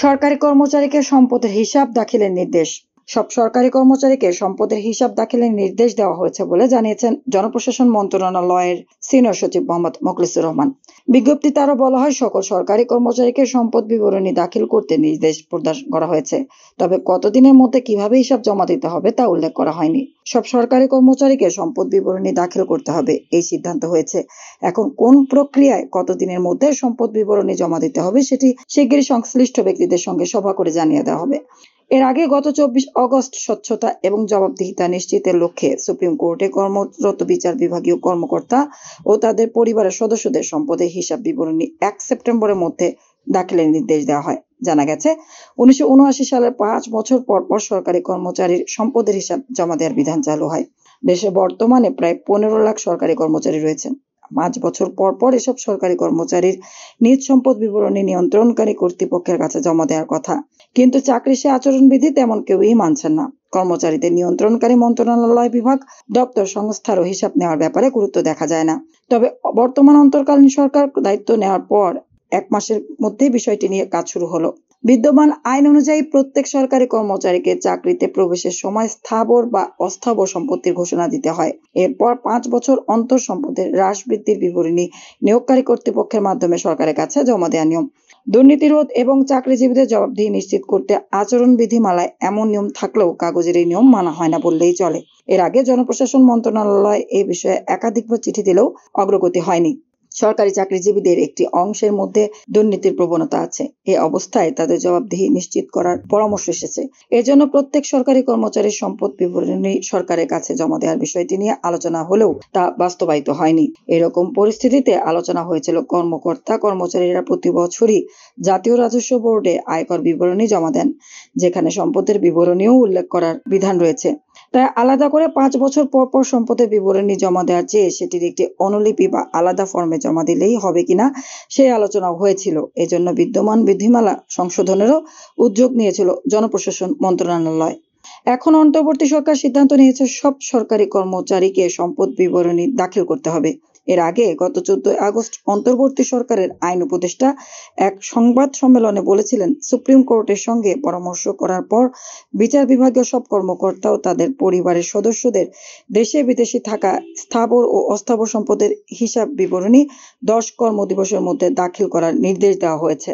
সরকারি কর্মচারীকে সম্পদের হিসাব দাখিলের নির্দেশ। সব সরকারি কর্মচারীকে সম্পদের হিসাব দাখিলের নির্দেশ দেওয়া হয়েছে বলে জানিয়েছেন জনপ্রশাসন মন্ত্রণালয়ের সিনিয়র সচিব মোহাম্মদ মোখলেসুর রহমান। বিজ্ঞপ্তিতে আরো বলা হয়, সকল সরকারি কর্মচারীকে সম্পদ বিবরণী দাখিল করতে নির্দেশ প্রদান করা হয়েছে। তবে কতদিনের মধ্যে কিভাবে হিসাব জমা দিতে হবে তা উল্লেখ করা হয়নি। সব সরকারি কর্মচারীকে সম্পদ বিবরণী দাখিল করতে হবে, এই সিদ্ধান্ত হয়েছে। এখন কোন প্রক্রিয়ায় কতদিনের মধ্যে সম্পদ বিবরণী জমা দিতে হবে সেটি শিগগিরই সংশ্লিষ্ট ব্যক্তিদের সঙ্গে সভা করে জানিয়ে দেওয়া হবে। এর আগে গত 24 অগস্ট স্বচ্ছতা এবং জবাবদিহিতা নিশ্চিতের লক্ষ্যে সুপ্রিম কোর্টে কর্মরত বিচার বিভাগীয় কর্মকর্তা ও তাদের পরিবারের সদস্যদের সম্পদের হিসাব বিবরণী 1 সেপ্টেম্বরের মধ্যে দাখিলের নির্দেশ দেওয়া হয়। জানা গেছে, 1979 সালের 5 বছর পর পর সরকারি কর্মচারীর সম্পদের হিসাব জমা দেওয়ার বিধান চালু হয়। দেশে বর্তমানে প্রায় 15 লাখ সরকারি কর্মচারী রয়েছেন। 5 বছর পর পর এসব সরকারি কর্মচারীর নিজ সম্পদ বিবরণী নিয়ন্ত্রণকারী কর্তৃপক্ষের কাছে জমা দেওয়ার কথা, কিন্তু চাকরি সে আচরণবিধি তেমন কেউই মানছেন না। কর্মচারীদের নিয়ন্ত্রণকারী মন্ত্রণালয় বিভাগ, দপ্তর, সংস্থারও হিসাব নেওয়ার ব্যাপারে গুরুত্ব দেখা যায় না। তবে বর্তমান অন্তর্কালীন সরকার দায়িত্ব নেওয়ার পর 1 মাসের মধ্যেই বিষয়টি নিয়ে কাজ শুরু হলো। বিদ্যমান আইন অনুযায়ী প্রত্যেক সরকারি কর্মচারীকে চাকরিতে প্রবেশের সময় স্থাবর বা অস্থাবর সম্পত্তির ঘোষণা দিতে হয়। এরপর 5 বছর অন্তর সম্পদের হ্রাস বৃদ্ধির বিবরণী নিয়োগকারী কর্তৃপক্ষের মাধ্যমে সরকারের কাছে জমা দেওয়া নিয়ম। দুর্নীতি রোধ এবং চাকরিজীবীদের জবাবদিহি নিশ্চিত করতে আচরণ বিধিমালায় এমন নিয়ম থাকলেও কাগজের এই নিয়ম মানা হয় না বললেই চলে। এর আগে জনপ্রশাসন মন্ত্রণালয় এই বিষয়ে একাধিকবার চিঠি দিলেও অগ্রগতি হয়নি। সরকারি চাকরিজীবীদের একটি অংশের মধ্যে দুর্নীতির প্রবণতা আছে। এই অবস্থায় তাদের জবাবদিহি নিশ্চিত করার পরামর্শ এসেছে। এজন্য প্রত্যেক সরকারি কর্মচারীর সম্পদ বিবরণী সরকারের কাছে জমা দেওয়ার বিষয়টি নিয়ে আলোচনা হলেও তা বাস্তবায়িত হয়নি। এরকম পরিস্থিতিতে আলোচনা হয়েছিল কর্মকর্তা কর্মচারীরা প্রতি বছরই জাতীয় রাজস্ব বোর্ডে আয়কর বিবরণী জমা দেন, যেখানে সম্পদের বিবরণীও উল্লেখ করার বিধান রয়েছে। তাই আলাদা করে 5 বছর পর পর সম্পদের বিবরণী জমা দেওয়ার চেয়ে সেটির একটি অনুলিপি বা আলাদা ফর্মে জমা দিলেই হবে কিনা সেই আলোচনা হয়েছিল। এজন্য বিদ্যমান বিধিমালা সংশোধনেরও উদ্যোগ নিয়েছিল জনপ্রশাসন মন্ত্রণালয়। এখন অন্তর্বর্তী সরকার সিদ্ধান্ত নিয়েছে সব সরকারি কর্মচারীকে সম্পদ বিবরণী দাখিল করতে হবে। এর আগে গত 14 আগস্ট অন্তর্বর্তী সরকারের আইন উপদেষ্টা এক সংবাদ সম্মেলনে বলেছিলেন, সুপ্রিম কোর্টের সঙ্গে পরামর্শ করার পর বিচার বিভাগীয় সব কর্মকর্তা ও তাদের পরিবারের সদস্যদের দেশে বিদেশে থাকা স্থাবর ও অস্থাবর সম্পদের হিসাব বিবরণী 10 কর্মদিবসের মধ্যে দাখিল করার নির্দেশ দেওয়া হয়েছে।